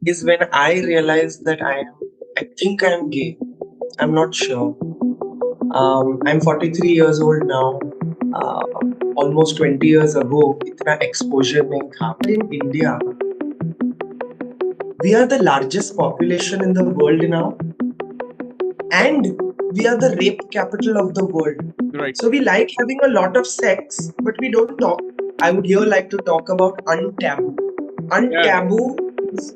is when I realized that I think I am gay. I'm not sure. I'm 43 years old now. Almost 20 years ago, इतना exposure नहीं था. But in India, we are the largest population in the world now, and we are the rape capital of the world. Right. So we like having a lot of sex, but we don't talk. I would here like to talk about untaboo. Untaboo is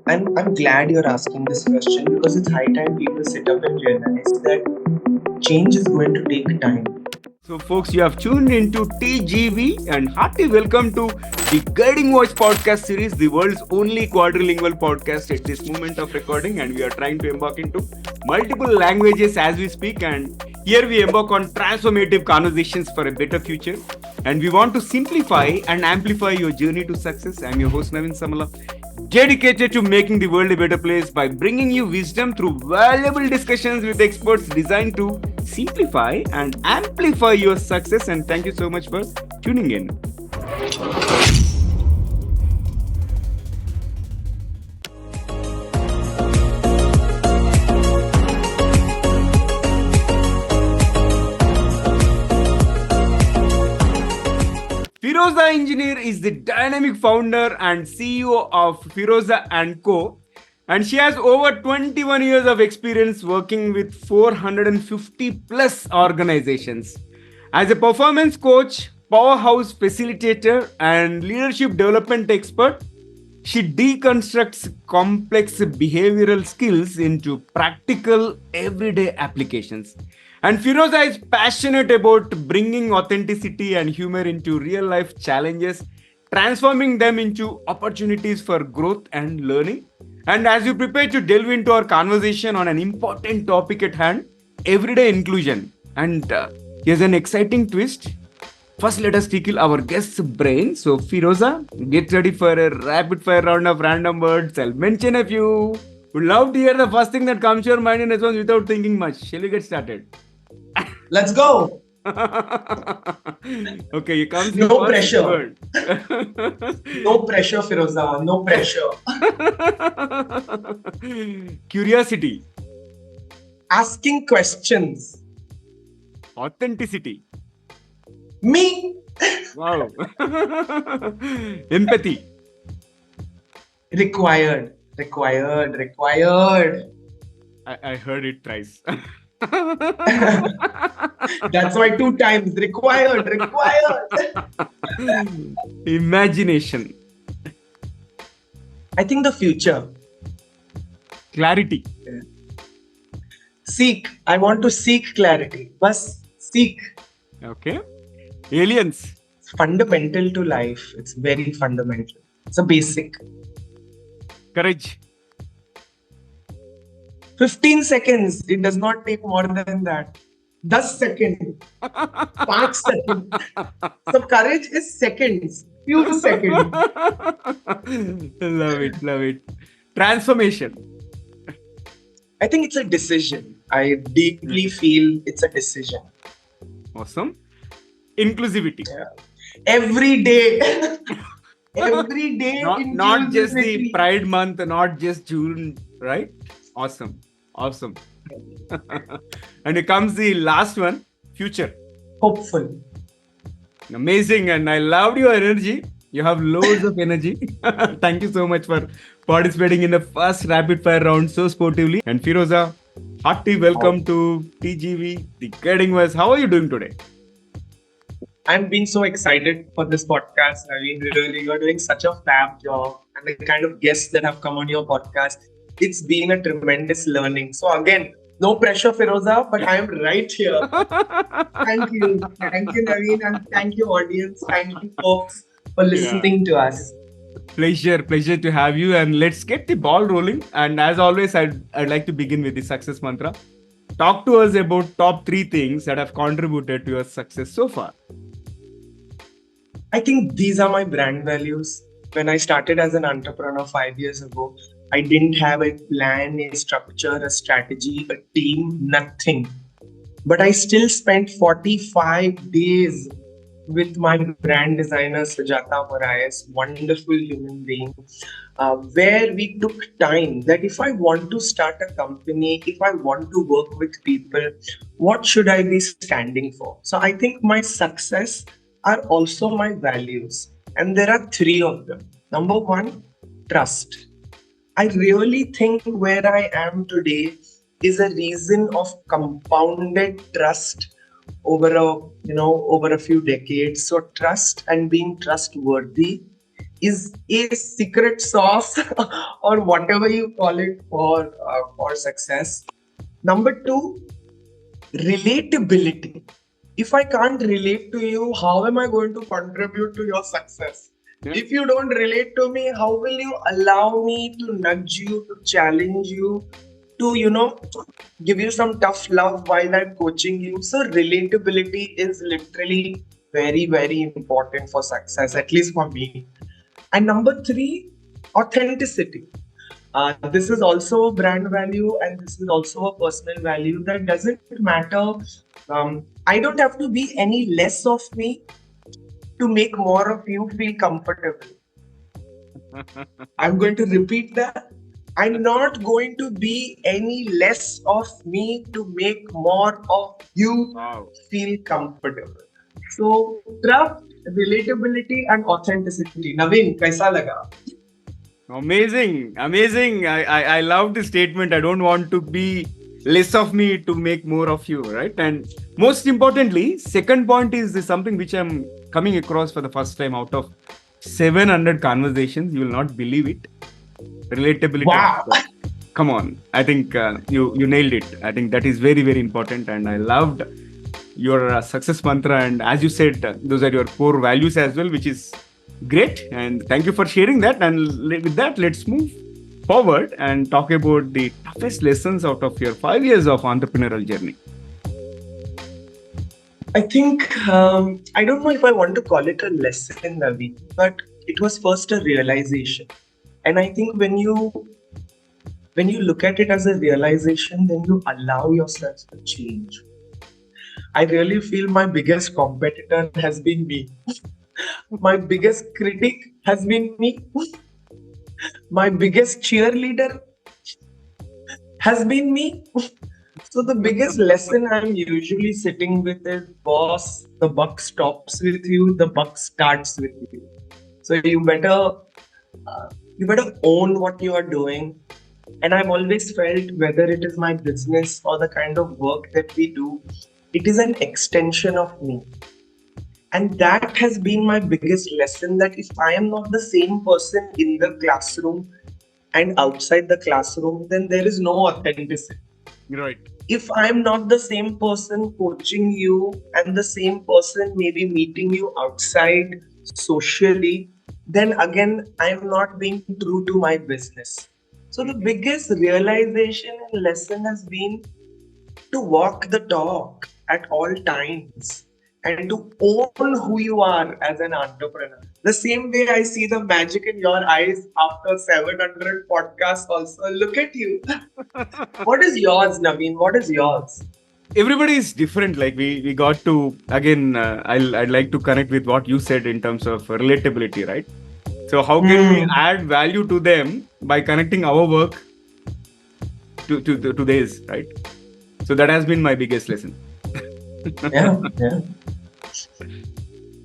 and I'm glad you're asking this question because it's high time people sit up and realize that change is going to take time. So, folks, you have tuned into TGV and hearty welcome to the Guiding Voice podcast series, the world's only quadrilingual podcast at this moment of recording. And we are trying to embark into multiple languages as we speak. And here we embark on transformative conversations for a better future. And we want to simplify and amplify your journey to success. I'm your host, Naveen Samala, dedicated to making the world a better place by bringing you wisdom through valuable discussions with experts designed to simplify and amplify your success. And thank you so much for tuning in. Feroza Engineer is the dynamic founder and CEO of Feroza & Co. And she has over 21 years of experience working with 450 plus organizations. As a performance coach, powerhouse facilitator, and leadership development expert, she deconstructs complex behavioral skills into practical everyday applications. And Feroza is passionate about bringing authenticity and humor into real life challenges, transforming them into opportunities for growth and learning. And as you prepare to delve into our conversation on an important topic at hand, everyday inclusion. And here's an exciting twist. First, let us tickle our guest's brain. So, Feroza, get ready for a rapid fire round of random words. I'll mention a few. Would love to hear the first thing that comes to your mind in response without thinking much. Shall we get started? Let's go. Okay, you come. No pressure. No pressure, Feroza. No pressure. Curiosity. Asking questions. Authenticity. Me. Wow. Empathy. Required. I heard it thrice. That's why 2 times. Required. Imagination. I think the future. Clarity. Seek. I want to seek clarity. Bas seek. Okay. Aliens. It's fundamental to life. It's very fundamental. It's a basic. Courage. 15 seconds. It does not take more than that. 10 seconds. 5 seconds. So courage is seconds. Few seconds. Love it. Transformation. I think it's a decision. I deeply feel it's a decision. Awesome. Inclusivity. Yeah. Every day. Every day. Not just the Pride Month, not just June, right? Awesome. And it comes the last one, future. Hopeful. Amazing. And I loved your energy. You have loads of energy. Thank you so much for participating in the first rapid fire round so sportively. And Feroza, hearty welcome to TGV, the Guiding Voice. How are you doing today? I'm being so excited for this podcast. I mean, really, you're doing such a fab job. And the kind of guests that have come on your podcast, it's been a tremendous learning. So again, no pressure, Feroza, but I am right here. Thank you, Naveen, and thank you, audience. Thank you, folks, for listening to us. Pleasure to have you. And let's get the ball rolling. And as always, I'd like to begin with the success mantra. Talk to us about top 3 things that have contributed to your success so far. I think these are my brand values. When I started as an entrepreneur 5 years ago, I didn't have a plan, a structure, a strategy, a team, nothing. But I still spent 45 days with my brand designer Sujata Moraes, wonderful human being, where we took time that if I want to start a company, if I want to work with people, what should I be standing for? So I think my success are also my values, and there are three of them. Number one, trust. I really think where I am today is a reason of compounded trust over a few decades. So trust and being trustworthy is a secret sauce or whatever you call it for success. Number two, relatability. If I can't relate to you, how am I going to contribute to your success? Yeah. If you don't relate to me, how will you allow me to nudge you, to challenge you, to give you some tough love while I'm coaching you? So relatability is literally very, very important for success, at least for me. And number three, authenticity. This is also a brand value, and this is also a personal value that doesn't matter. I don't have to be any less of me to make more of you feel comfortable. I'm going to repeat that. I'm not going to be any less of me to make more of you feel comfortable. So, trust, relatability, and authenticity. Naveen, kaisa laga? Amazing, amazing. I love the statement. I don't want to be less of me to make more of you, right? And most importantly, second point is something which I'm coming across for the first time out of 700 conversations. You will not believe it. Relatability. Wow. Come on. I think you nailed it. I think that is very, very important. And I loved your success mantra. And as you said, those are your core values as well, which is great. And thank you for sharing that. And with that, let's move forward and talk about the toughest lessons out of your 5 years of entrepreneurial journey. I think, I don't know if I want to call it a lesson, Naveen, but it was first a realization. And I think when you look at it as a realization, then you allow yourself to change. I really feel my biggest competitor has been me. My biggest critic has been me. My biggest cheerleader has been me. So the biggest lesson I'm usually sitting with is, boss, the buck stops with you, the buck starts with you. So you better own what you are doing. And I've always felt, whether it is my business or the kind of work that we do, it is an extension of me. And that has been my biggest lesson, that if I am not the same person in the classroom and outside the classroom, then there is no authenticity. Right. If I'm not the same person coaching you and the same person maybe meeting you outside socially, then again, I'm not being true to my business. So the biggest realization and lesson has been to walk the talk at all times and to own who you are as an entrepreneur. The same way I see the magic in your eyes after 700 podcasts also. Look at you. What is yours, Naveen? What is yours? Everybody is different. Like we got to, again, I'd like to connect with what you said in terms of relatability, right? So how can we add value to them by connecting our work to theirs, right? So that has been my biggest lesson. Yeah.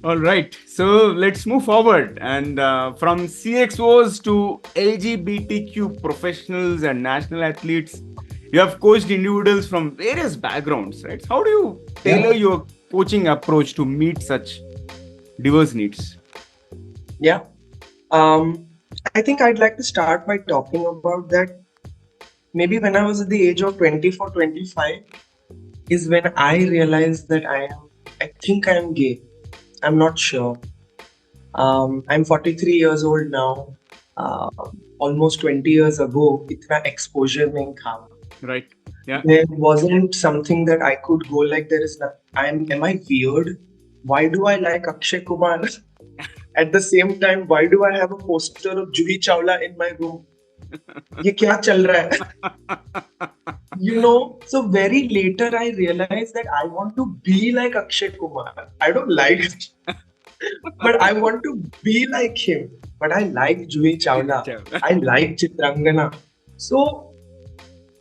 All right. So let's move forward. And from CXOs to LGBTQ professionals and national athletes, you have coached individuals from various backgrounds, right? How do you tailor your coaching approach to meet such diverse needs? Yeah. I think I'd like to start by talking about that. Maybe when I was at the age of 24, 25 is when I realized that I think I am gay. I'm not sure. I'm 43 years old now. Almost 20 years ago, itna exposure nahi tha. Right. Yeah. There wasn't something that I could go like, am I weird? Why do I like Akshay Kumar? At the same time, why do I have a poster of Juhi Chawla in my room? ये क्या चल रहा है? So very later I realized that I want to be like Akshay Kumar. I don't like him, but I want to be like him. But I like Juhi Chawla. I like Chitrangana. So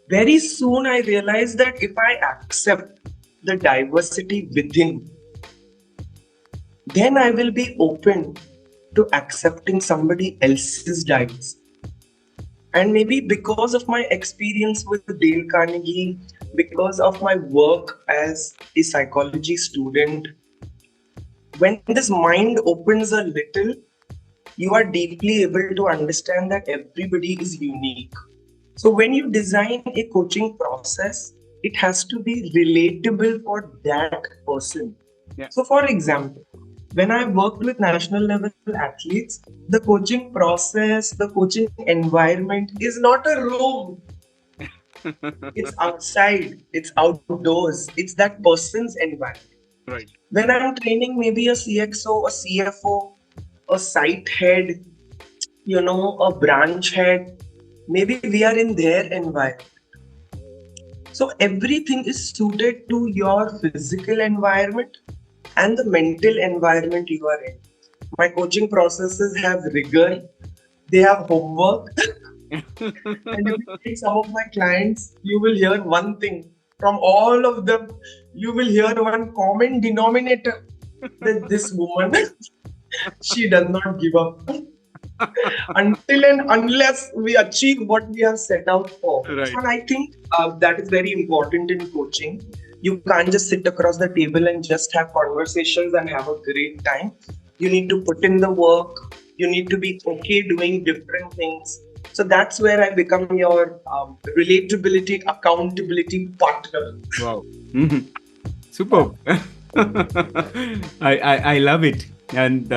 very soon I realized that if I accept the diversity within, then I will be open to accepting somebody else's diversity. And maybe because of my experience with Dale Carnegie, because of my work as a psychology student, when this mind opens a little, you are deeply able to understand that everybody is unique. So when you design a coaching process, it has to be relatable for that person. Yeah. So for example, when I worked with national level athletes, the coaching process, the coaching environment is not a room. It's outside, it's outdoors, it's that person's environment. Right. When I'm training maybe a CXO, a CFO, a site head, a branch head, maybe we are in their environment. So everything is suited to your physical environment and the mental environment you are in. My coaching processes have rigor, they have homework. And if you take some of my clients, you will hear one thing. From all of them, you will hear one common denominator, that this woman, she does not give up until and unless we achieve what we have set out for. Right. And I think that is very important in coaching. You can't just sit across the table and just have conversations and have a great time. You need to put in the work. You need to be okay doing different things. So that's where I become your relatability, accountability partner. Wow. Superb. I love it. And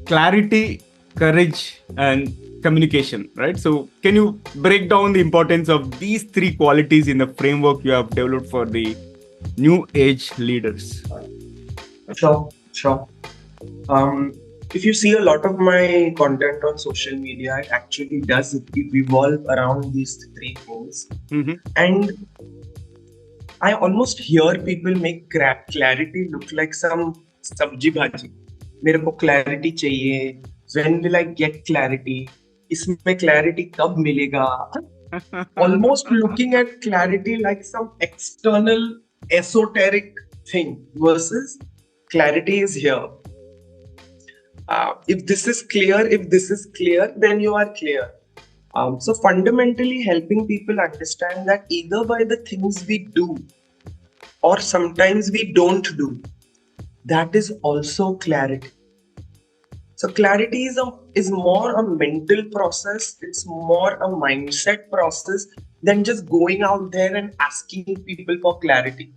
clarity, courage, and communication, right? So can you break down the importance of these three qualities in the framework you have developed for the new age leaders? Sure. If you see a lot of my content on social media, it actually does revolve around these three things. And I almost hear people make clarity look like some sabji bhaji. मेरे को clarity चाहिए. When will I get clarity? इसमें clarity कब मिलेगा? Almost looking at clarity like some external esoteric thing versus clarity is here. If this is clear, then you are clear. So fundamentally helping people understand that either by the things we do or sometimes we don't do, that is also clarity. So clarity is more a mental process. It's more a mindset process than just going out there and asking people for clarity.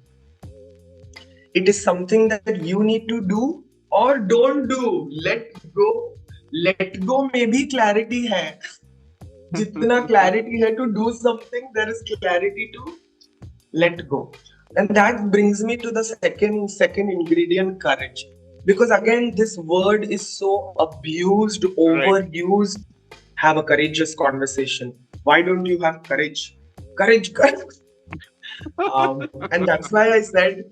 It is something that you need to do or don't do. Let go. Let go में भी clarity है. जितना clarity है to do something, there is clarity to let go. And that brings me to the second ingredient, courage. Because again, this word is so abused, overused. Right. Have a courageous conversation. Why don't you have courage? Courage. And that's why I said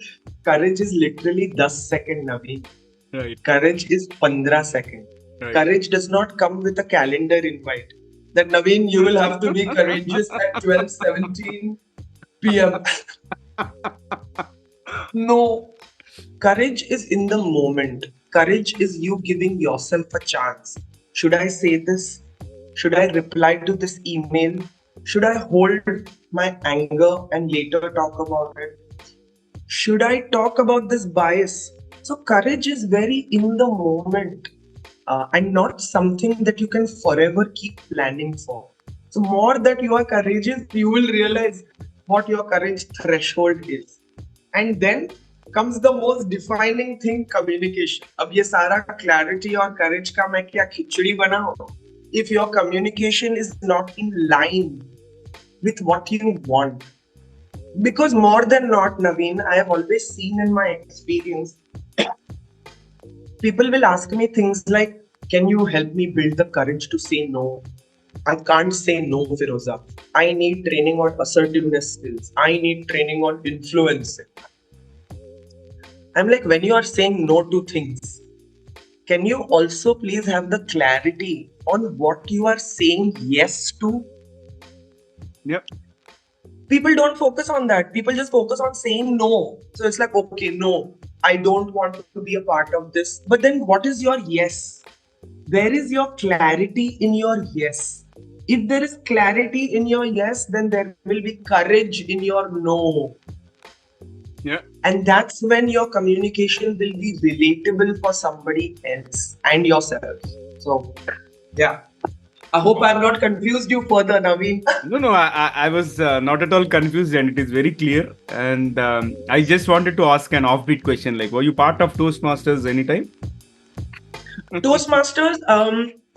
courage is literally 10 seconds, Naveen. Right. Courage is 15 seconds. Right. Courage does not come with a calendar invite. That Naveen, you will have to be courageous at 12:17 p.m. No. Courage is in the moment. Courage is you giving yourself a chance. Should I say this? Should I reply to this email? Should I hold my anger and later talk about it? Should I talk about this bias? So courage is very in the moment and not something that you can forever keep planning for. So more that you are courageous, you will realize what your courage threshold is. And then comes the most defining thing, communication. अब ये सारा clarity और courage का मैं क्या खिचड़ी बनाऊं? If your communication is not in line with what you want. Because more than not, Naveen, I have always seen in my experience, people will ask me things like, can you help me build the courage to say no? I can't say no, Feroza. I need training on assertiveness skills. I need training on influencing. I'm like, when you are saying no to things, can you also please have the clarity on what you are saying yes to? Yep. People don't focus on that. People just focus on saying no. So it's like, okay, no, I don't want to be a part of this. But then what is your yes? Where is your clarity in your yes? If there is clarity in your yes, then there will be courage in your no. Yeah. And that's when your communication will be relatable for somebody else and yourself. So, yeah. I hope I'm not confused you further, Naveen. No, I was not at all confused, and it is very clear. And I just wanted to ask an offbeat question, like, were you part of Toastmasters anytime? Toastmasters,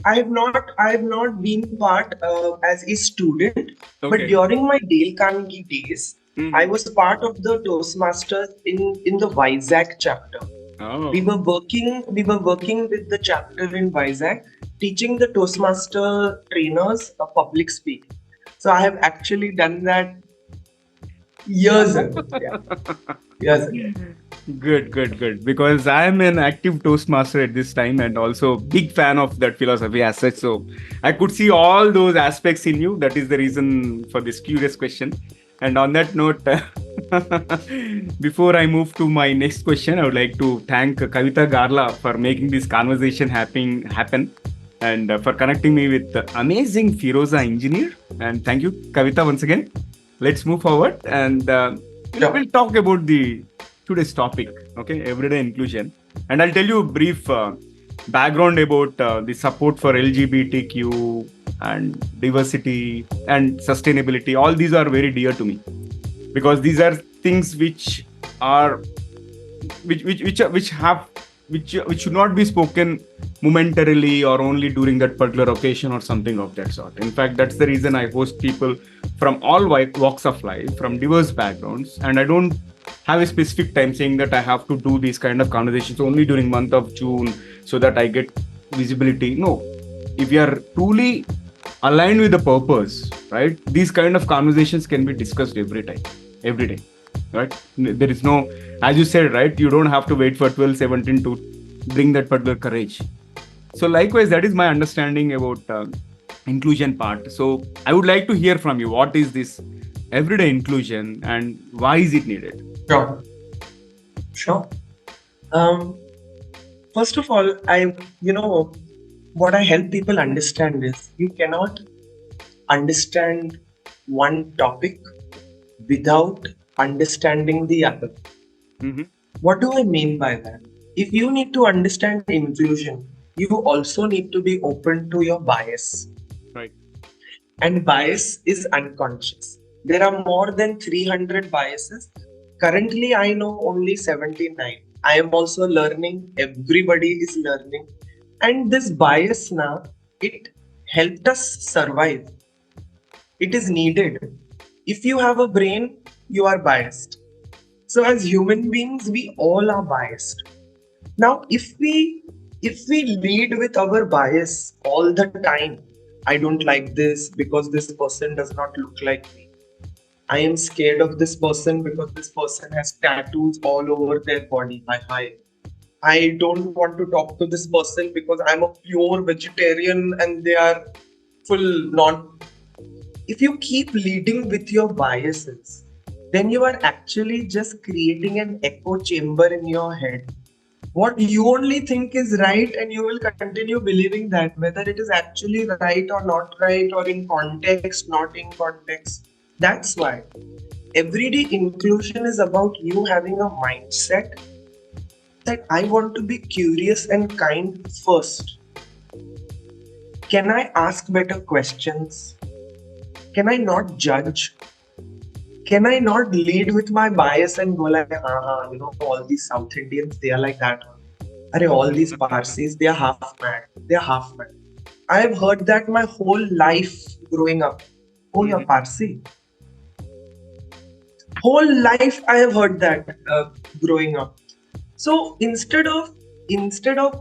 I have not been part as a student, but Okay. during my Dale Carnegie days, Mhm. I was part of the Toastmasters in the Vizag chapter. Oh. We were working with the chapter in Vizag, teaching the Toastmaster trainers a public speaking. So I have actually done that years ago. Yeah. Years ago. Good. Because I am an active Toastmaster at this time and also big fan of that philosophy as such. So I could see all those aspects in you. That is the reason for this curious question. And on that note, before I move to my next question, I would like to thank Kavita Garla for making this conversation happen and for connecting me with the amazing Feroza Engineer. And thank you, Kavita, once again. Let's move forward and we'll talk about the today's topic, okay, everyday inclusion. And I'll tell you a brief background about the support for LGBTQ and diversity and sustainability. All these are very dear to me because these are things which are which should not be spoken momentarily or only during that particular occasion or something of that sort. In fact, that's the reason I host people from all walks of life, from diverse backgrounds, and I don't have a specific time saying that I have to do these kind of conversations only during month of June so that I get visibility. No, if you are truly aligned with the purpose, right, these kind of conversations can be discussed every day, right? There is no, as you said, right, you don't have to wait for 12, 17 to bring that particular courage. So likewise, that is my understanding about inclusion part. So I would like to hear from you, what is this everyday inclusion and why is it needed? Sure. First of all, what I help people understand is you cannot understand one topic without understanding the other. Mm-hmm. What do I mean by that? If you need to understand inclusion, you also need to be open to your bias. Right. And bias is unconscious. There are more than 300 biases. Currently, I know only 79. I am also learning. Everybody is learning. And this bias now, it helped us survive. It is needed. If you have a brain, you are biased. So as human beings, we all are biased. Now, if we lead with our bias all the time, I don't like this because this person does not look like me. I am scared of this person because this person has tattoos all over their body. I don't want to talk to this person because I'm a pure vegetarian and they are full non. If you keep leading with your biases, then you are actually just creating an echo chamber in your head. What you only think is right, and you will continue believing that, whether it is actually right or not right, or in context, not in context. That's why everyday inclusion is about you having a mindset that I want to be curious and kind first. Can I ask better questions? Can I not judge? Can I not lead with my bias and go like, all these South Indians, they are like that. All these Parsis, they are half mad. They are half mad. I have heard that my whole life growing up. Oh, you're Parsi. Whole life I have heard that growing up. So instead of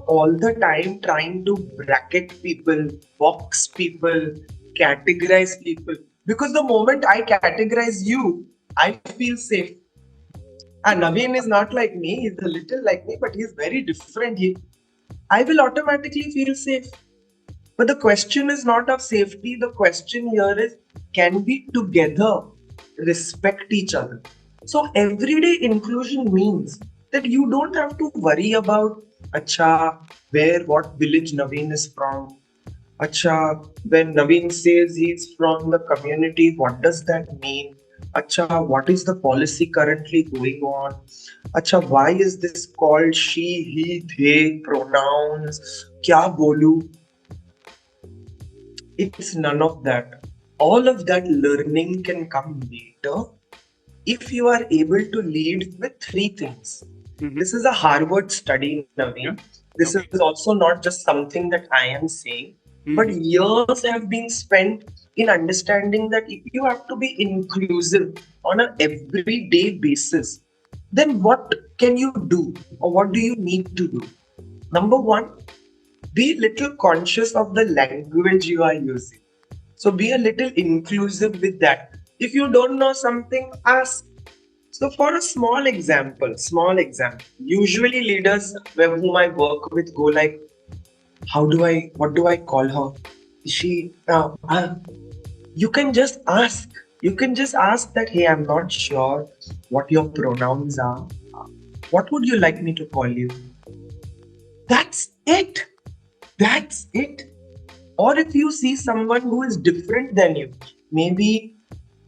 all the time trying to bracket people, box people, categorize people. Because the moment I categorize you, I feel safe. And Naveen is not like me, he's a little like me, but he's very different. I will automatically feel safe. But the question is not of safety. The question here is, can we together respect each other? So everyday inclusion means that you don't have to worry about, acha, what village Naveen is from. Acha, when Naveen says he's from the community, what does that mean? Acha, what is the policy currently going on? Acha, why is this called she, he, they, pronouns? Kya bolu? It's none of that. All of that learning can come later if you are able to lead with three things. This is a Harvard study, Naveen. This is also not just something that I am saying, but years have been spent in understanding that if you have to be inclusive on an everyday basis, then what can you do or what do you need to do? Number one, be a little conscious of the language you are using. So be a little inclusive with that. If you don't know something, ask. So for a small example, usually leaders whom I work with go like, what do I call her? Is she, you can just ask. You can just ask that, hey, I'm not sure what your pronouns are. What would you like me to call you? That's it. That's it. Or if you see someone who is different than you, maybe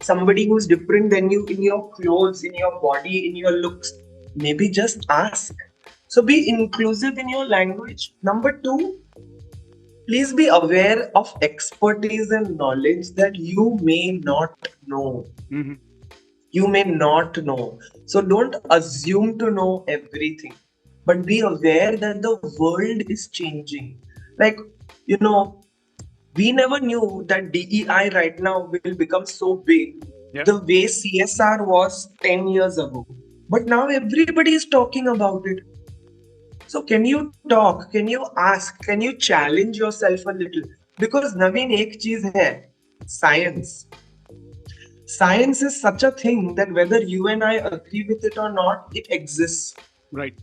somebody who's different than you in your clothes, in your body, in your looks, maybe just ask. So be inclusive in your language. Number two, please be aware of expertise and knowledge that you may not know. You may not know. So don't assume to know everything, but be aware that the world is changing. Like, we never knew that DEI right now will become so big the way CSR was 10 years ago. But now everybody is talking about it. So can you talk? Can you ask? Can you challenge yourself a little? Because Naveen, ek cheez hai, science. Science is such a thing that whether you and I agree with it or not, it exists. Right.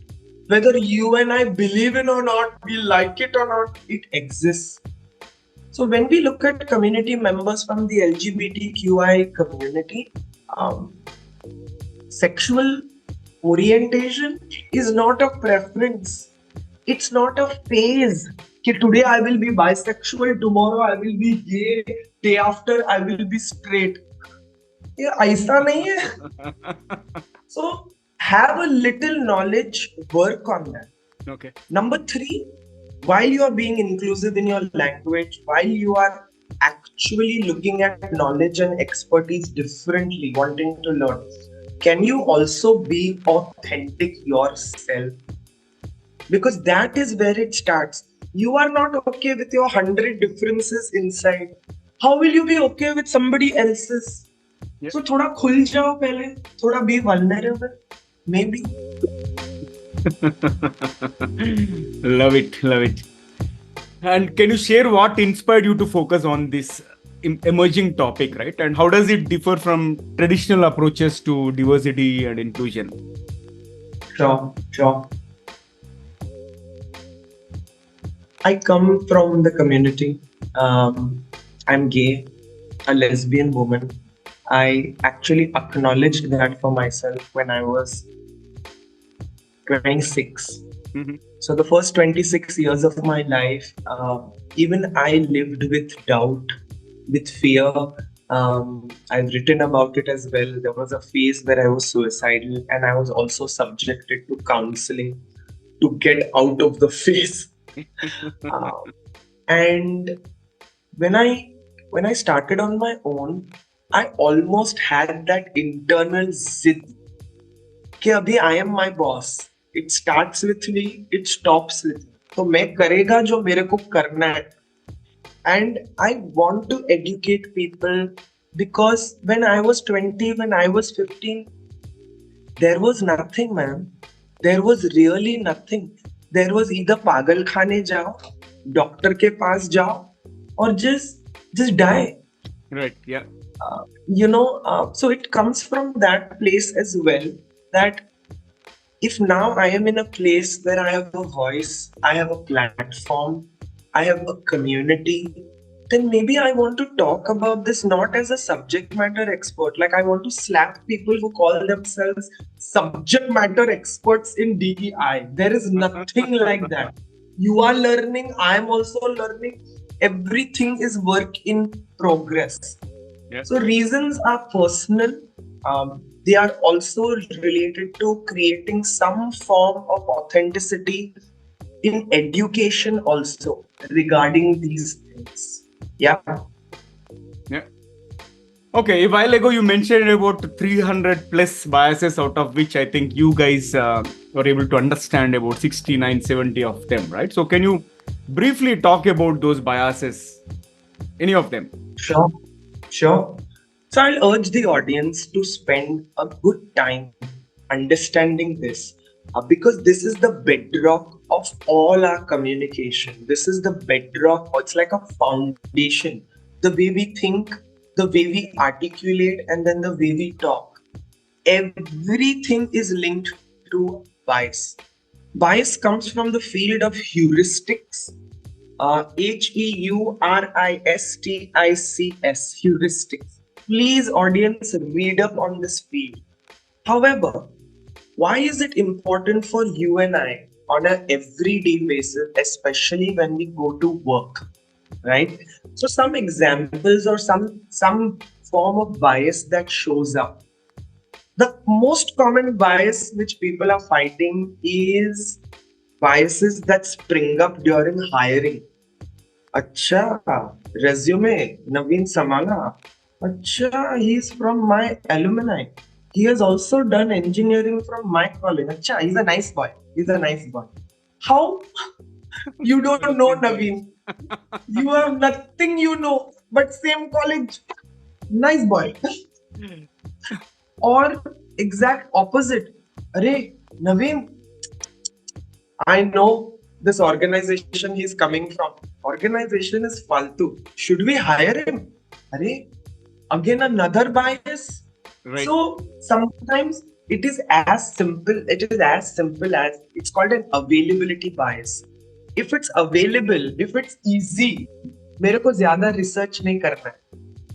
Whether you and I believe in or not, we like it or not, it exists. So when we look at community members from the LGBTQI community, sexual orientation is not a preference. It's not a phase. Today I will be bisexual, tomorrow I will be gay, day after I will be straight. Aisa nahi hai. So have a little knowledge, work on that. Okay. Number three, while you are being inclusive in your language, while you are actually looking at knowledge and expertise differently, wanting to learn, can you also be authentic yourself? Because that is where it starts. You are not okay with your 100 differences inside. How will you be okay with somebody else's? Yeah. So thoda khul jao pehle, thoda be vulnerable, maybe. Love it. And can you share what inspired you to focus on this emerging topic, right? And how does it differ from traditional approaches to diversity and inclusion? Sure. I come from the community. I'm gay, a lesbian woman. I actually acknowledged that for myself when I was 26. So the first 26 years of my life, even I lived with doubt, with fear. I've written about it as well. There was a phase where I was suicidal, and I was also subjected to counseling to get out of the phase. And when I started on my own, I almost had that internal zid कि अभी I am my boss. It starts with me, it stops with me. तो मैं करेगा जो मेरे को करना है. And I want to educate people because when I was 20, when I was 15, there was nothing, man. There was really nothing. There was either पागल खाने जाओ, डॉक्टर के पास जाओ, or just die. Right. Yeah. So it comes from that place as well, that if now I am in a place where I have a voice, I have a platform, I have a community, then maybe I want to talk about this not as a subject matter expert. Like, I want to slap people who call themselves subject matter experts in DEI. There is nothing like that. You are learning, I am also learning. Everything is work in progress. Yeah. So reasons are personal. They are also related to creating some form of authenticity in education also regarding these things. Yeah. Yeah. Okay, a while ago you mentioned about 300 plus biases, out of which I think you guys were able to understand about 69, 70 of them, right? So can you briefly talk about those biases, any of them? Sure. Sure. So I'll urge the audience to spend a good time understanding this, because this is the bedrock of all our communication. This is the bedrock, or it's like a foundation. The way we think, the way we articulate, and then the way we talk. Everything is linked to bias. Bias comes from the field of heuristics, heuristics. Please, audience, read up on this field. However, why is it important for you and I on an everyday basis, especially when we go to work, right? So some examples or some form of bias that shows up. The most common bias which people are fighting is biases that spring up during hiring. Acha, resume, Naveen Samala. Acha, he's from my alumni. He has also done engineering from my college. Acha, he's a nice boy. He's a nice boy. How? You don't know Naveen. You have nothing you know, but same college. Nice boy. Or exact opposite. Arey, Naveen, I know this organization he's coming from. Organization is faltu. Should we hire him? Arey, again another bias. Right. So sometimes it is as simple. It is as simple as, it's called an availability bias. If it's available, if it's easy, मेरे को ज्यादा research नहीं करना है.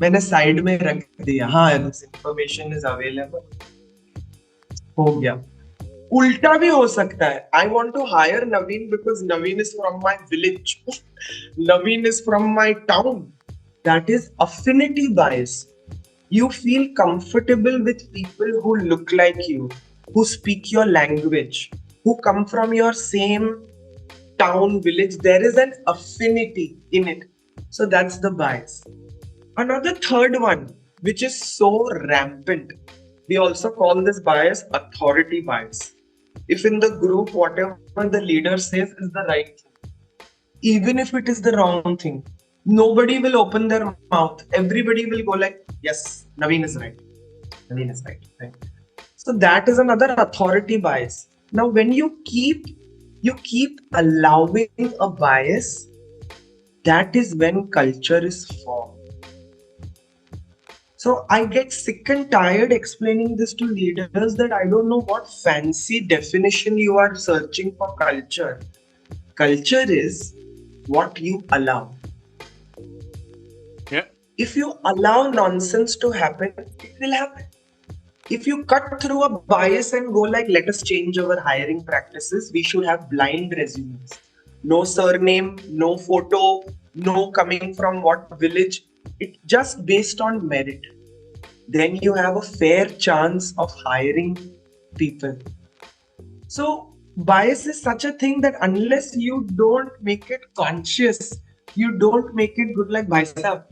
मैंने side में रख दिया. हाँ, this information is available. हो गया. उल्टा भी हो सकता है. I want to hire Naveen because Naveen is from my village. Naveen is from my town. That is affinity bias. You feel comfortable with people who look like you, who speak your language, who come from your same town, village. There is an affinity in it. So that's the bias. Another third one, which is so rampant, we also call this bias authority bias. If in the group, whatever the leader says is the right thing, even if it is the wrong thing, nobody will open their mouth. Everybody will go like, yes, Naveen is right. Naveen is right. Right. So that is another authority bias. Now, when you keep allowing a bias, that is when culture is formed. So I get sick and tired explaining this to leaders that I don't know what fancy definition you are searching for culture. Culture is what you allow. Yeah. If you allow nonsense to happen, it will happen. If you cut through a bias and go like, let us change our hiring practices, we should have blind resumes. No surname, no photo, no coming from what village. It's just based on merit. Then you have a fair chance of hiring people. So bias is such a thing that unless you don't make it conscious, you don't make it good like bhai sahab,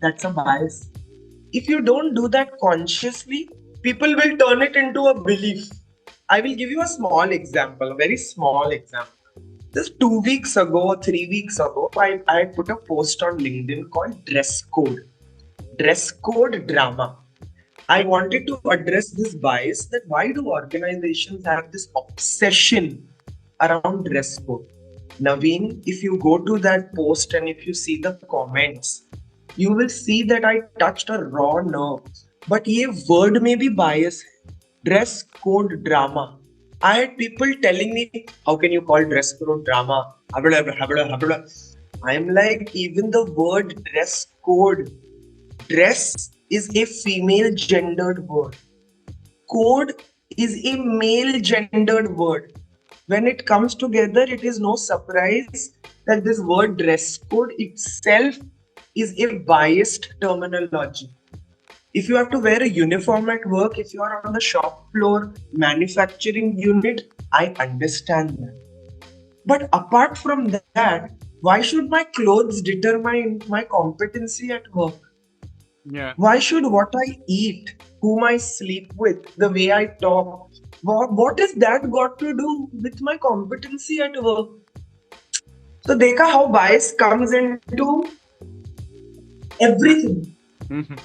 that's a bias. If you don't do that consciously, people will turn it into a belief. I will give you a small example, a very small example. Just 2 weeks ago or 3 weeks ago, I put a post on LinkedIn called Dress Code. Dress Code Drama. I wanted to address this bias that why do organizations have this obsession around dress code? Naveen, if you go to that post and if you see the comments, you will see that I touched a raw nerve. But ये word may be biased. Dress code drama. I had people telling me, how can you call dress code drama? I'm like, even the word dress code, dress is a female gendered word. Code is a male gendered word. When it comes together, it is no surprise that this word dress code itself is a biased terminology. If you have to wear a uniform at work, if you are on the shop floor, manufacturing unit, I understand that. But apart from that, why should my clothes determine my competency at work? Yeah. Why should what I eat, whom I sleep with, the way I talk, what is that got to do with my competency at work? So, dekha how bias comes into everything. Mhm.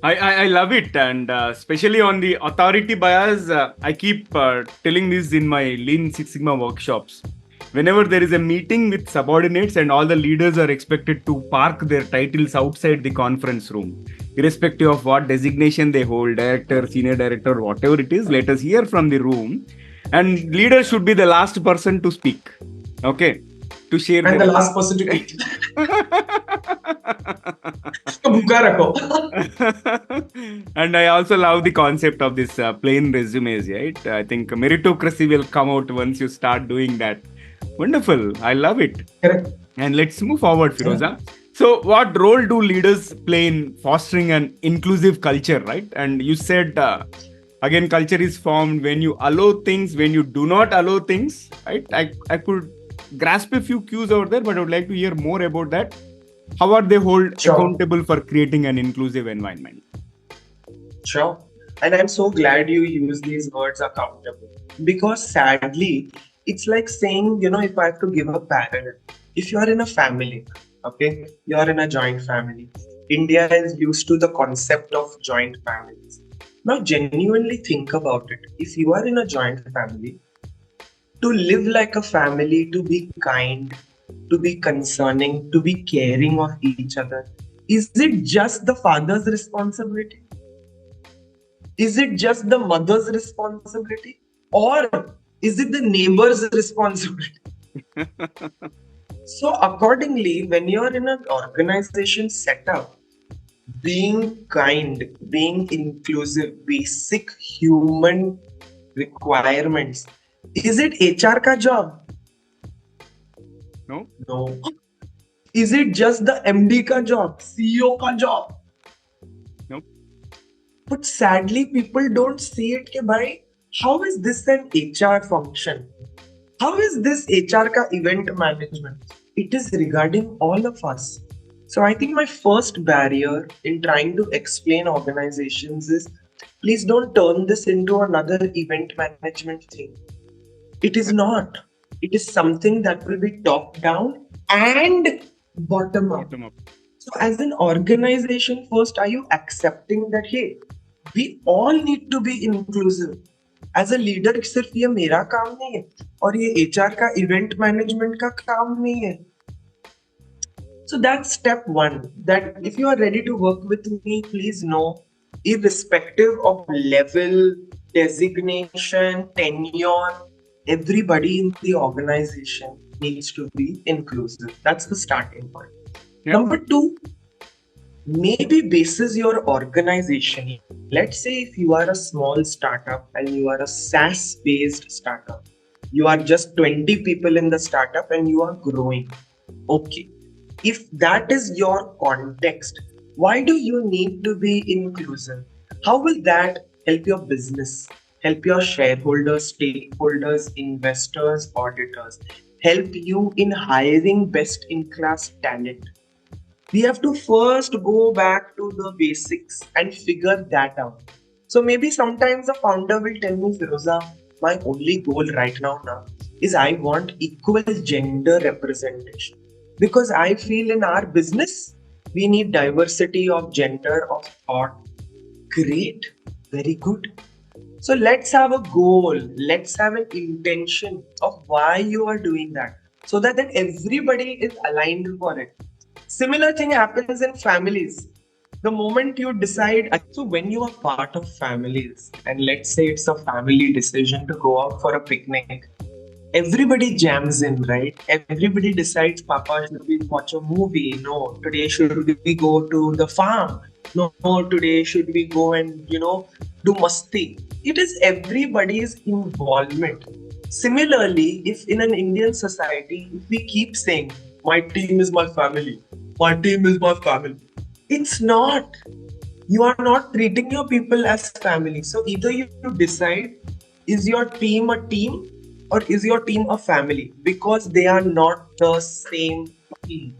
I love it, and especially on the authority bias, I keep telling this in my Lean Six Sigma workshops. Whenever there is a meeting with subordinates and all the leaders are expected to park their titles outside the conference room, irrespective of what designation they hold, director, senior director, whatever it is, let us hear from the room. And leader should be the last person to speak. Okay. To share And the their last person to eat. Bhuka rakho. And I also love the concept of this plain resumes, right? I think meritocracy will come out once you start doing that. Wonderful. I love it. Correct. And let's move forward, Feroza. So, what role do leaders play in fostering an inclusive culture, right? And you said, again, culture is formed when you allow things, when you do not allow things, right? I could grasp a few cues over there, but I would like to hear more about that. How are they hold accountable for creating an inclusive environment? Sure. And I'm so glad you use these words accountable. Because sadly, it's like saying, if I have to give a parallel, if you are in a family, okay, you are in a joint family. India is used to the concept of joint families. Now, genuinely think about it. If you are in a joint family, to live like a family, to be kind, to be concerning, to be caring of each other, is it just the father's responsibility? Is it just the mother's responsibility? Or is it the neighbor's responsibility? So, accordingly, when you're in an organization setup, being kind, being inclusive, basic human requirements, is it HR ka job? No. No. Is it just the MD ka job, CEO ka job? No. But sadly, people don't see it. Ke bhai, how is this an HR function? How is this HR ka event management? It is regarding all of us. So I think my first barrier in trying to explain organizations is, please don't turn this into another event management thing. It is not. It is something that will be top down and bottom up. So as an organization, first, are you accepting that, hey, we all need to be inclusive? As a leader, सिर्फ ये मेरा काम नहीं है और ये HR का event management का काम नहीं है. So that's step one, that if you are ready to work with me, please know, irrespective of level, designation, tenure, everybody in the organization needs to be inclusive. That's the starting point. Yeah. Number two, maybe basis your organization. Let's say if you are a small startup and you are a SaaS based startup, you are just 20 people in the startup and you are growing. Okay. If that is your context, why do you need to be inclusive? How will that help your business, help your shareholders, stakeholders, investors, auditors, help you in hiring best in class talent? We have to first go back to the basics and figure that out. So maybe sometimes the founder will tell me, Feroza, my only goal right now is I want equal gender representation. Because I feel in our business, we need diversity of gender, of thought. Great, very good. So let's have a goal. Let's have an intention of why you are doing that. So that then everybody is aligned for it. Similar thing happens in families. The moment you decide, so when you are part of families, and let's say it's a family decision to go out for a picnic, everybody jams in, right? Everybody decides, Papa, should we watch a movie? No, today should we go to the farm? No, today should we go and, do masti? It is everybody's involvement. Similarly, if in an Indian society, if we keep saying, my team is my family, my team is my family, it's not. You are not treating your people as family. So either you decide, is your team a team or is your team a family? Because they are not the same team.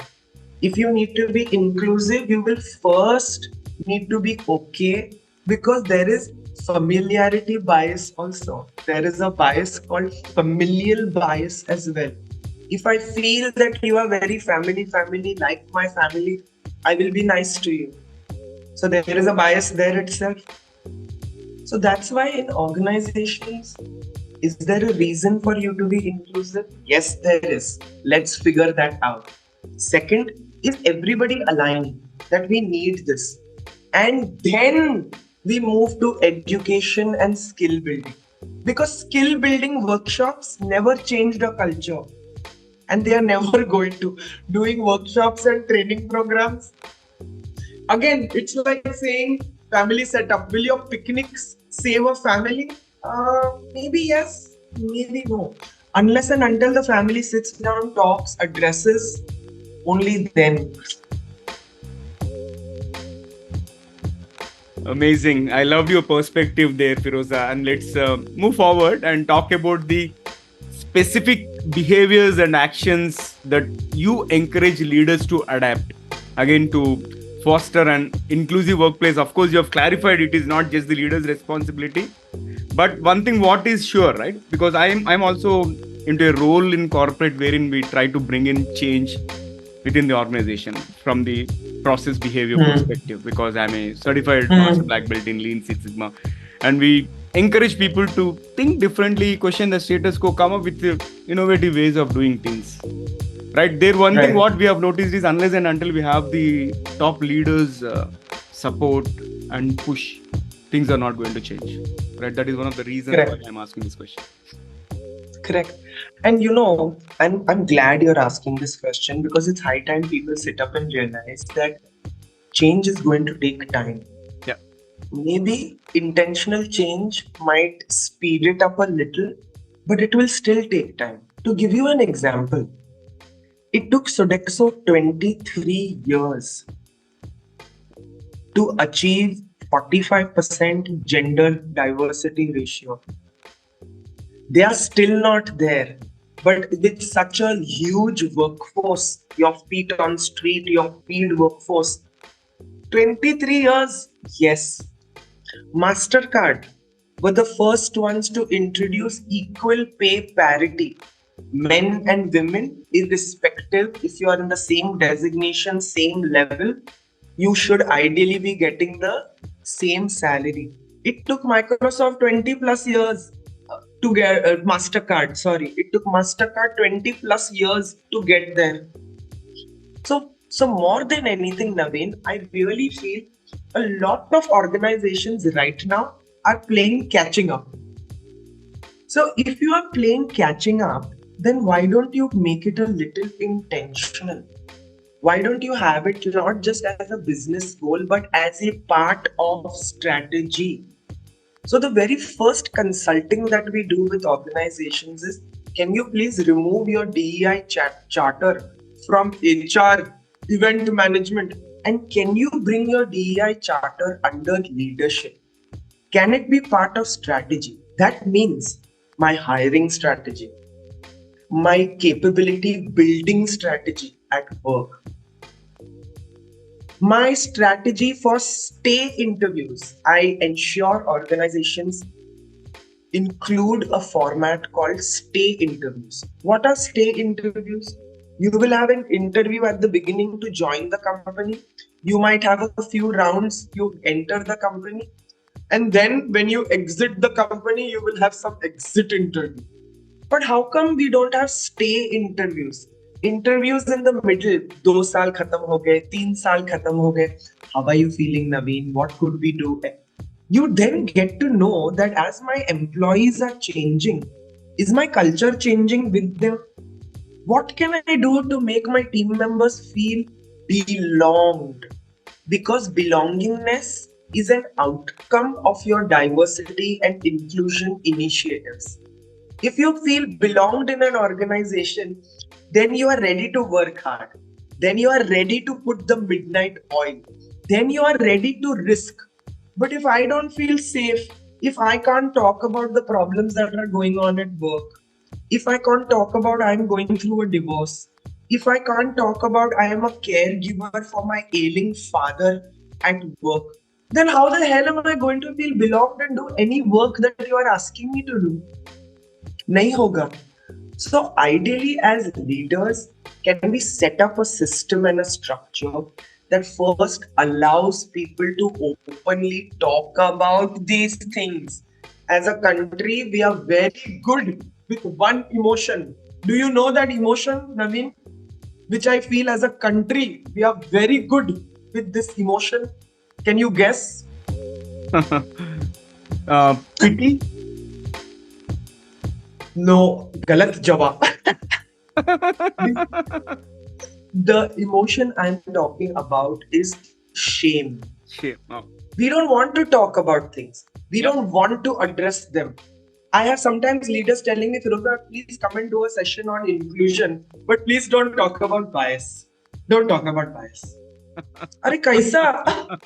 If you need to be inclusive, you will first need to be okay, because there is familiarity bias also. There is a bias called familial bias as well. If I feel that you are very family, like my family, I will be nice to you. So there is a bias there itself. So that's why in organizations, is there a reason for you to be inclusive? Yes, there is. Let's figure that out. Second, is everybody aligned that we need this? And then we move to education and skill building. Because skill building workshops never changed a culture. And they are never going to. Doing workshops and training programs, again, it's like saying family setup. Will your picnics save a family? Maybe yes, maybe no. Unless and until the family sits down, talks, addresses, only then. Amazing. I love your perspective there, Feroza. And let's move forward and talk about the specific behaviors and actions that you encourage leaders to adapt. Again, to foster an inclusive workplace. Of course, you have clarified it is not just the leader's responsibility. But one thing, what is sure, right? Because I'm also into a role in corporate wherein we try to bring in change within the organization from the process behavior perspective, because I'm a certified master black belt in Lean Six Sigma, and we encourage people to think differently, question the status quo, come up with innovative ways of doing things. Right there, one thing what we have noticed is unless and until we have the top leaders support and push, things are not going to change. Right, that is one of the reasons why I'm asking this question. Correct. And I'm glad you're asking this question, because it's high time people sit up and realize that change is going to take time. Yeah. Maybe intentional change might speed it up a little, but it will still take time. To give you an example, it took Sodexo 23 years to achieve 45% gender diversity ratio. They are still not there. But with such a huge workforce, your feet on street, your field workforce, 23 years, yes. MasterCard were the first ones to introduce equal pay parity. Men and women, irrespective, if you are in the same designation, same level, you should ideally be getting the same salary. It took Microsoft 20 plus years to get MasterCard. It took MasterCard 20 plus years to get there. So more than anything, Naveen, I really feel a lot of organizations right now are playing catching up. So if you are playing catching up, then why don't you make it a little intentional? Why don't you have it not just as a business goal, but as a part of strategy? So the very first consulting that we do with organizations is, can you please remove your DEI charter from HR, event management, and can you bring your DEI charter under leadership? Can it be part of strategy? That means my hiring strategy, my capability building strategy at work, my strategy for stay interviews. I ensure organizations include a format called stay interviews. What are stay interviews? You will have an interview at the beginning to join the company. You might have a few rounds, you enter the company. And then when you exit the company, you will have some exit interview. But how come we don't have stay interviews? Interviews in the middle, 2 साल खत्म हो गए, 3 साल खत्म हो गए. How are you feeling, Naveen? What could we do? You then get to know that as my employees are changing, is my culture changing with them? What can I do to make my team members feel belonged? Because belongingness is an outcome of your diversity and inclusion initiatives. If you feel belonged in an organization, then you are ready to work hard. Then you are ready to put the midnight oil. Then you are ready to risk. But if I don't feel safe, if I can't talk about the problems that are going on at work, if I can't talk about I'm going through a divorce, if I can't talk about I am a caregiver for my ailing father at work, then how the hell am I going to feel belonged and do any work that you are asking me to do? Nahi hoga. So ideally, as leaders, can we set up a system and a structure that first allows people to openly talk about these things? As a country, we are very good with one emotion. Do you know that emotion, Naveen? Which I feel as a country, we are very good with this emotion. Can you guess? Pity. No, galat jawab. The emotion I'm talking about is shame. Shame. Oh. We don't want to talk about things. We don't want to address them. I have sometimes leaders telling me, Feroza, please come and do a session on inclusion, but please don't talk about bias. Don't talk about bias. Are kaisa?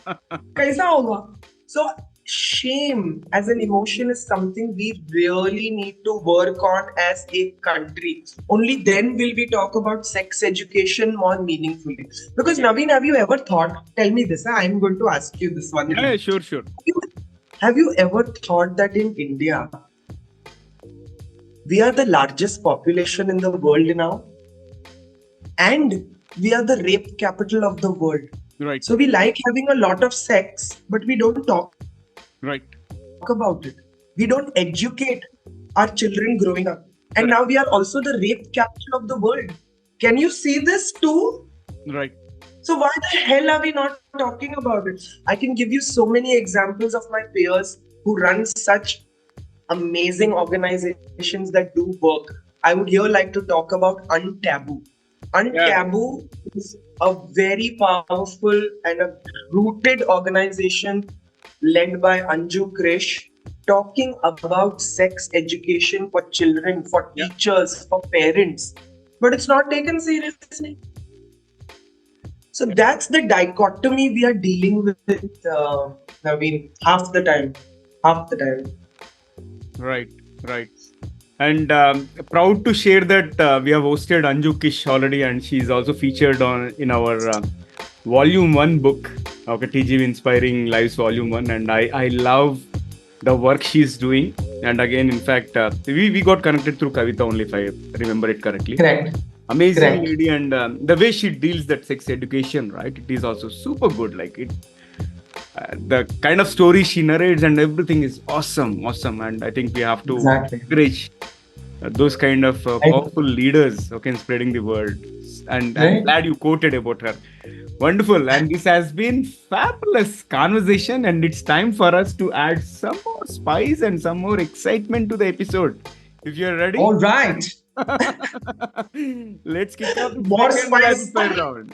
Kaisa hoga? So shame as an emotion is something we really need to work on as a country. Only then will we talk about sex education more meaningfully. Because Naveen, have you ever thought, tell me this, I'm going to ask you this one. Yeah, sure. Have you ever thought that in India, we are the largest population in the world now, and we are the rape capital of the world. Right. So we like having a lot of sex, but we don't talk about it. We don't educate our children growing up. And now we are also the rape capital of the world. Can you see this too? Right. So why the hell are we not talking about it? I can give you so many examples of my peers who run such amazing organizations that do work. I would here like to talk about Untaboo. Untaboo is a very powerful and a rooted organization led by Anju Krish, talking about sex education for children, for teachers, for parents. But it's not taken seriously. So that's the dichotomy we are dealing with, Naveen, half the time. Right. And proud to share that we have hosted Anju Kish already, and she's also featured in our Volume 1 book, okay, TGV Inspiring Lives Volume 1. And I love the work she's doing. And again, in fact, we got connected through Kavita only, if I remember it correctly. Correct. Amazing lady, and the way she deals that sex education, right? It is also super good. Like it, the kind of story she narrates and everything is awesome. And I think we have to encourage those kind of powerful leaders, okay, in spreading the word. And I'm glad you quoted about her. Wonderful. And this has been fabulous conversation, and it's time for us to add some more spice and some more excitement to the episode. If you're ready. All right. Let's kick off more spice round.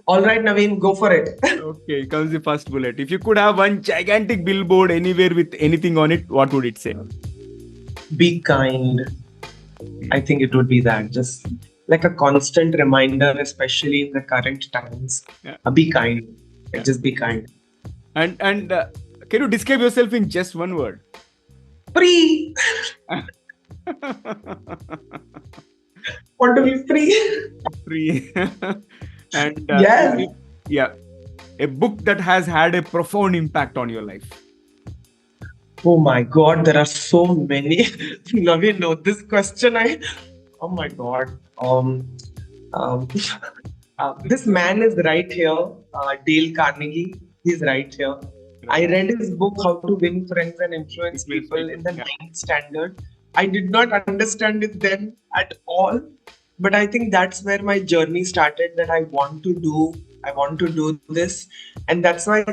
All right, Naveen, go for it. Okay, comes the first bullet. If you could have one gigantic billboard anywhere with anything on it, what would it say? Be kind. I think it would be that. Just like a constant reminder, especially in the current times. Be kind. Just be kind. And can you describe yourself in just one word? Free. Want to be free? Free. And yes. A book that has had a profound impact on your life. Oh my God, there are so many. Naveen, no, this question oh my God. This man is right here, Dale Carnegie. He's right here. I read his book, How to Win Friends and Influence People, in the 9th standard. I did not understand it then at all. But I think that's where my journey started, that I want to do this. And that's why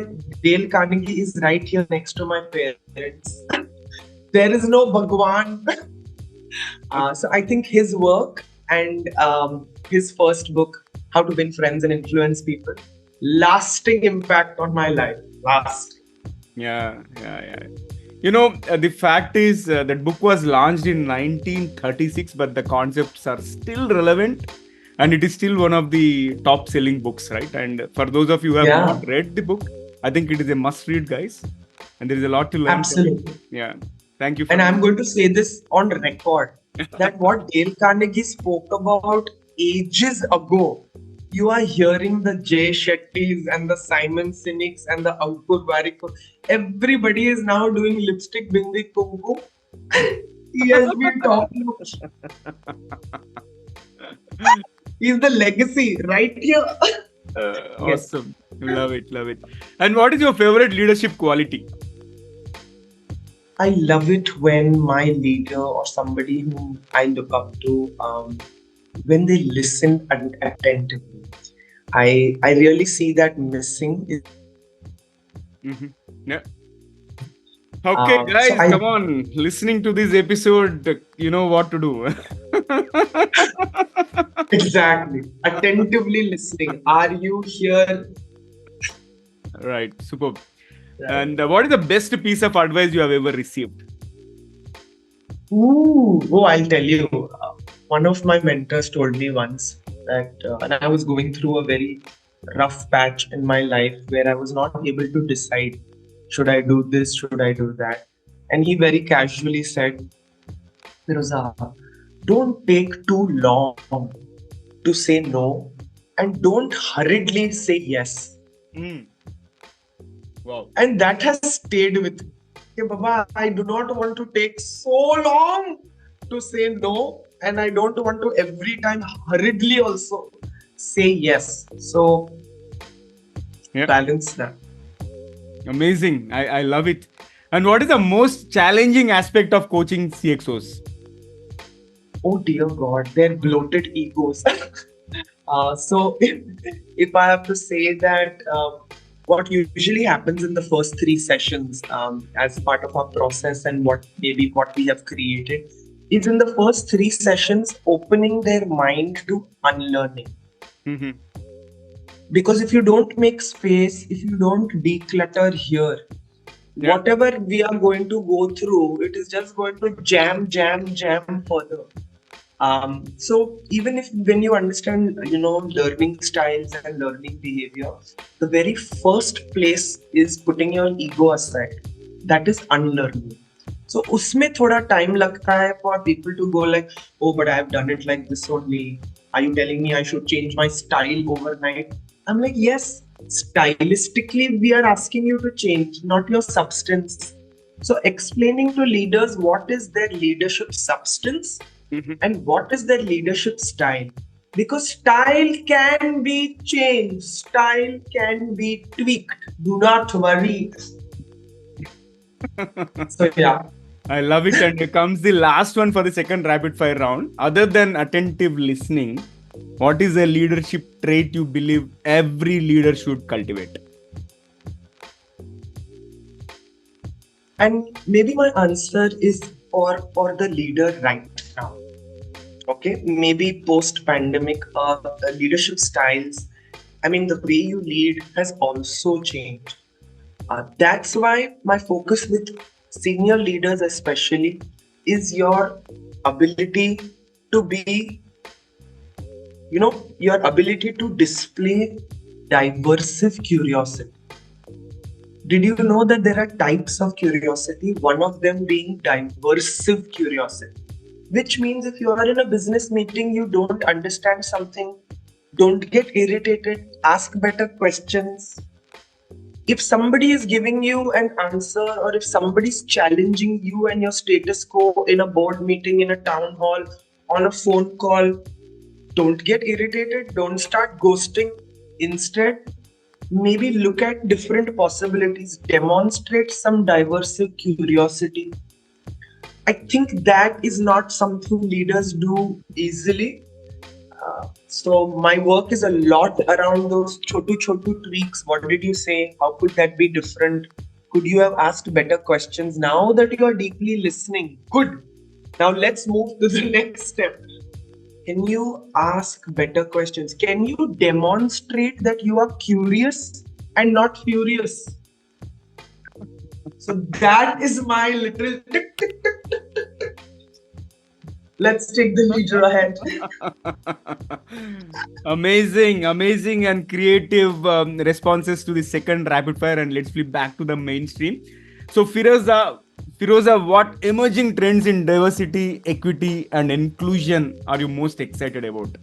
Dale Carnegie is right here next to my parents. There is no Bhagwan. So I think his work and his first book, How to Win Friends and Influence People, lasting impact on my life. Yeah. The fact is that book was launched in 1936, but the concepts are still relevant, and it is still one of the top selling books, right? And for those of you who have not read the book, I think it is a must read, guys, and there is a lot to learn. Absolutely. Yeah. Thank you. And I'm going to say this on record, that what Dale Carnegie spoke about ages ago, you are hearing the Jay Shettys and the Simon Sineks and the Ankur Warikoo. Everybody is now doing lipstick, bindi, kumkum. He has been talking. He's the legacy right here. Awesome. Love it. And what is your favorite leadership quality? I love it when my leader or somebody whom I look up to, when they listen attentively. I really see that missing. Yeah. Okay, guys, come on. Listening to this episode, you know what to do. Exactly. Attentively listening. Are you here? Right. Superb. Right. And what is the best piece of advice you have ever received? I'll tell you. One of my mentors told me once that when I was going through a very rough patch in my life where I was not able to decide, should I do this, should I do that? And he very casually said, Feroza, don't take too long to say no, and don't hurriedly say yes. Wow. And that has stayed with me. Okay, Baba, I do not want to take so long to say no, and I don't want to every time hurriedly also say yes. So balance that. Amazing. I love it. And what is the most challenging aspect of coaching CXOs? Oh dear God, their bloated egos. So if I have to say that what usually happens in the first 3 sessions as part of our process and what we have created is in the first 3 sessions opening their mind to unlearning. Mm-hmm. Because if you don't make space, if you don't declutter here, whatever we are going to go through, it is just going to jam further. So even if when you understand, learning styles and learning behavior, the very first place is putting your ego aside. That is unlearning. So usme thoda time lagta hai for people to go like, oh, but I have done it like this only. Are you telling me I should change my style overnight? I'm like, yes, stylistically we are asking you to change, not your substance. So explaining to leaders what is their leadership substance and what is their leadership style. Because style can be changed, style can be tweaked. Do not worry. So yeah. I love it. And here comes the last one for the second rapid fire round. Other than attentive listening, what is a leadership trait you believe every leader should cultivate? And maybe my answer is for the leader right now. Okay, maybe post-pandemic, leadership styles, the way you lead has also changed. That's why my focus with senior leaders especially is your ability to be, your ability to display diversive curiosity. Did you know that there are types of curiosity? One of them being diversive curiosity, which means if you are in a business meeting, you don't understand something, don't get irritated, ask better questions. If somebody is giving you an answer or if somebody is challenging you and your status quo in a board meeting, in a town hall, on a phone call, don't get irritated, don't start ghosting. Instead, maybe look at different possibilities, demonstrate some diversive curiosity. I think that is not something leaders do easily. So my work is a lot around those chotu tweaks. What did you say? How could that be different? Could you have asked better questions? Now that you are deeply listening, good. Now let's move to the next step. Can you ask better questions? Can you demonstrate that you are curious and not furious? So that is my little tick, tick, tick, tick, tick, tick. Let's take the leader ahead. Amazing and creative responses to the second rapid fire, and let's flip back to the mainstream. So Feroza, what emerging trends in diversity, equity, and inclusion are you most excited about?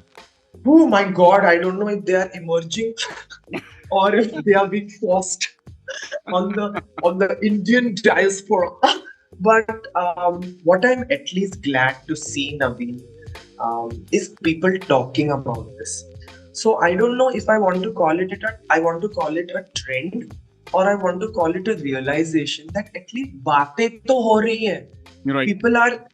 Oh my God, I don't know if they are emerging or if they are being forced on the Indian diaspora. But what I'm at least glad to see, Naveen, is people talking about this. So I don't know if I want to call it a trend, or I want to call it a realization that at least baatein to ho rahi hai. Right. People are,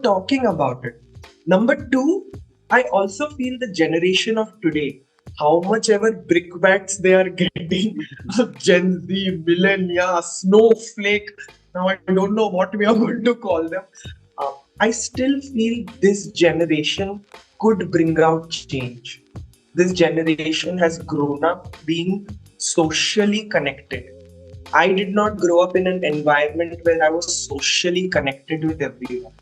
talking about it. Number two, I also feel the generation of today, how much ever brickbats they are getting, Gen Z, millennia, snowflake. Now I don't know what we are going to call them. I still feel this generation could bring out change. This generation has grown up being socially connected. I did not grow up in an environment where I was socially connected with everyone.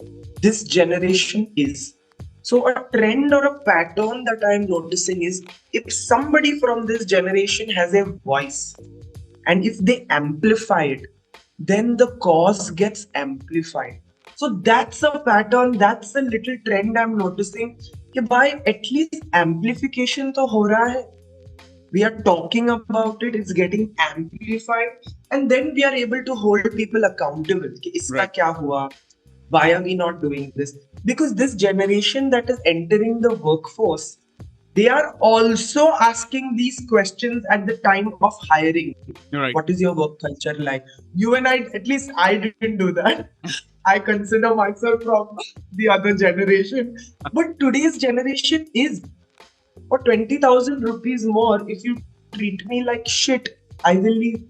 This generation is. So a trend or a pattern that I'm noticing is, if somebody from this generation has a voice and if they amplify it, then the cause gets amplified. So that's a pattern, that's a little trend I'm noticing. By at least amplification to ho raha hai. We are talking about it, it's getting amplified, and then we are able to hold people accountable. Ki iska Right. kya hua? Why are we not doing this? Because this generation that is entering the workforce, they are also asking these questions at the time of hiring. Right. What is your work culture like? You and I, at least I didn't do that. I consider myself from the other generation. But today's generation is, for 20,000 rupees more, if you treat me like shit, I will leave.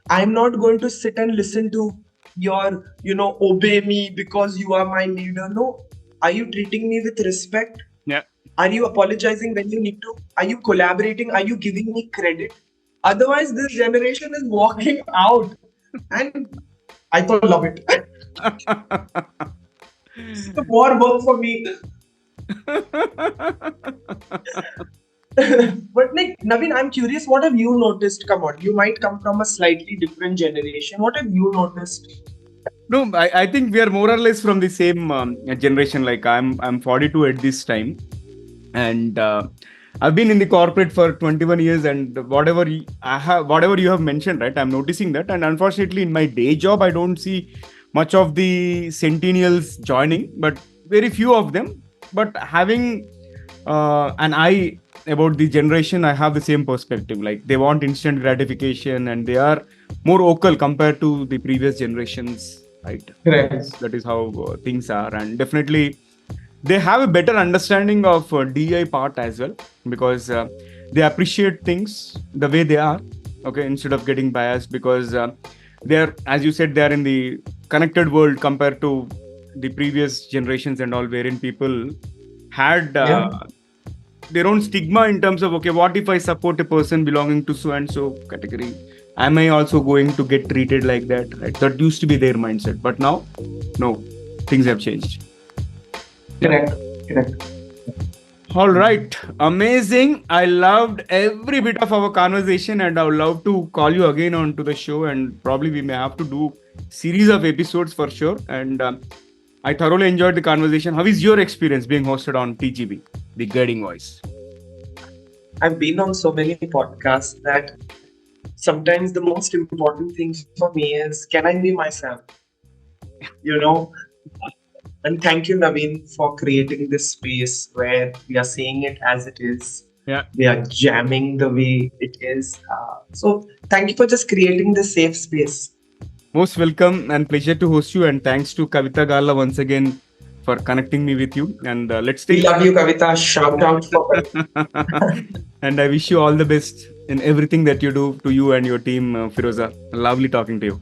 I'm not going to sit and listen to your, obey me because you are my leader. No. Are you treating me with respect? Yeah. Are you apologizing when you need to? Are you collaborating? Are you giving me credit? Otherwise, this generation is walking out. And I don't love it. So more work for me. But Naveen, I'm curious, what have you noticed? Come on, you might come from a slightly different generation. What have you noticed? No, I think we are more or less from the same generation. Like I'm 42 at this time, and I've been in the corporate for 21 years, and whatever you have mentioned, right? I'm noticing that, and unfortunately, in my day job, I don't see much of the centennials joining, but very few of them. But having an eye about the generation, I have the same perspective. Like they want instant gratification, and they are more vocal compared to the previous generations, right? Correct. That is how things are, and definitely they have a better understanding of DI part as well, because they appreciate things the way they are, okay, instead of getting biased, because they are, as you said, they are in the connected world compared to the previous generations and all, wherein people had their own stigma in terms of, okay, what if I support a person belonging to so and so category? Am I also going to get treated like that? Right? That used to be their mindset, but now, no, things have changed. Correct. All right, amazing. I loved every bit of our conversation, and I would love to call you again onto the show, and probably we may have to do series of episodes for sure. And I thoroughly enjoyed the conversation. How is your experience being hosted on TGV, the guiding voice? I've been on so many podcasts that sometimes the most important thing for me is, can I be myself? And thank you, Naveen, for creating this space where we are seeing it as it is. Yeah. We are jamming the way it is. So thank you for just creating this safe space. Most welcome and pleasure to host you. And thanks to Kavita Gala once again for connecting me with you. And let's We take. love you, Kavita. Shout out for And I wish you all the best in everything that you do to you and your team, Firoza. Lovely talking to you.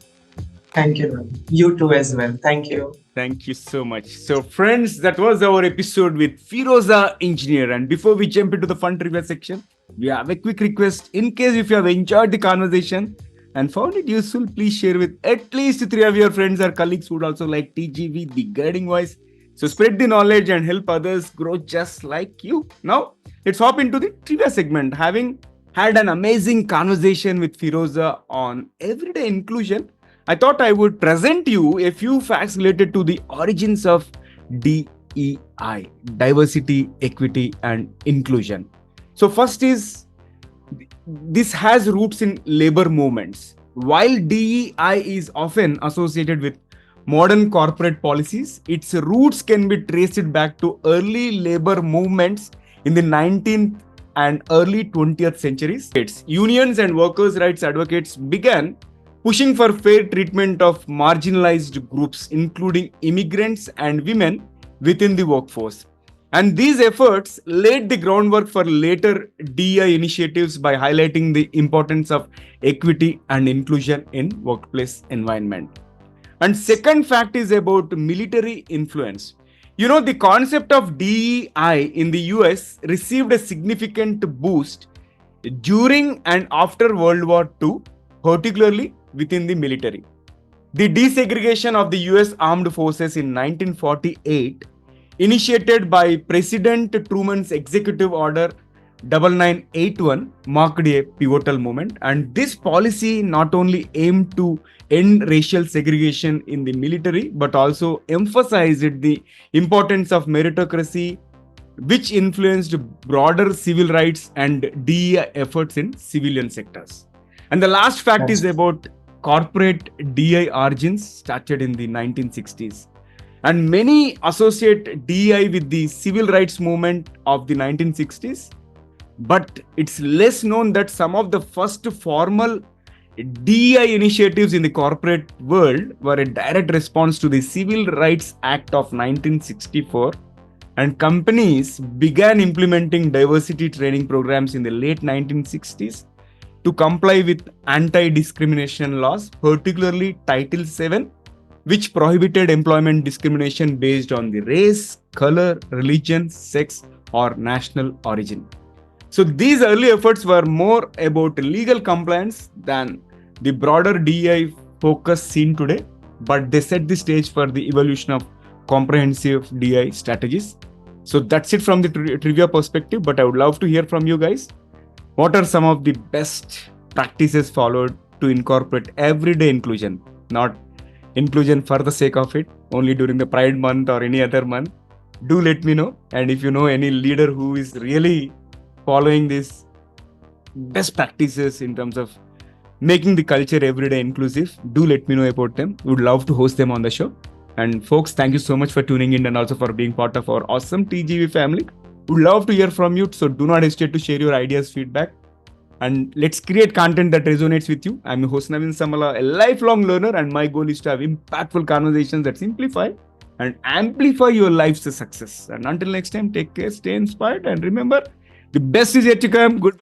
Thank you, man. You too as well. Thank you. Thank you so much. So, friends, that was our episode with Feroza Engineer. And before we jump into the fun trivia section, we have a quick request. In case if you have enjoyed the conversation and found it useful, please share with at least three of your friends or colleagues who would also like TGV, the guiding voice. So, spread the knowledge and help others grow just like you. Now, let's hop into the trivia segment. Having had an amazing conversation with Feroza on everyday inclusion, I thought I would present you a few facts related to the origins of DEI, diversity, equity, and inclusion. So, first is this has roots in labor movements. While DEI is often associated with modern corporate policies, its roots can be traced back to early labor movements in the 19th and early 20th centuries. Unions and workers' rights advocates began pushing for fair treatment of marginalized groups, including immigrants and women within the workforce. And these efforts laid the groundwork for later DEI initiatives by highlighting the importance of equity and inclusion in workplace environment. And second fact is about military influence. You know, the concept of DEI in the US received a significant boost during and after World War II, particularly within the military. The desegregation of the US Armed Forces in 1948, initiated by President Truman's Executive Order 9981, marked a pivotal moment. And this policy not only aimed to end racial segregation in the military, but also emphasized the importance of meritocracy, which influenced broader civil rights and DEI efforts in civilian sectors. And the last fact is about corporate DEI origins started in the 1960s. And many associate DEI with the civil rights movement of the 1960s. But it's less known that some of the first formal DEI initiatives in the corporate world were a direct response to the Civil Rights Act of 1964. And companies began implementing diversity training programs in the late 1960s to comply with anti-discrimination laws, particularly Title VII, which prohibited employment discrimination based on the race, color, religion, sex, or national origin. So these early efforts were more about legal compliance than the broader DEI focus seen today, but they set the stage for the evolution of comprehensive DEI strategies. So that's it from the trivia perspective, but I would love to hear from you guys. What are some of the best practices followed to incorporate everyday inclusion, not inclusion for the sake of it, only during the Pride month or any other month? Do let me know. And if you know any leader who is really following these best practices in terms of making the culture everyday inclusive, do let me know about them. We would love to host them on the show. And folks, thank you so much for tuning in and also for being part of our awesome TGV family. We'd love to hear from you. So do not hesitate to share your ideas, feedback, and let's create content that resonates with you. I'm your host Naveen Samala, a lifelong learner, and my goal is to have impactful conversations that simplify and amplify your life's success. And until next time, take care, stay inspired, and remember, the best is yet to come. Good.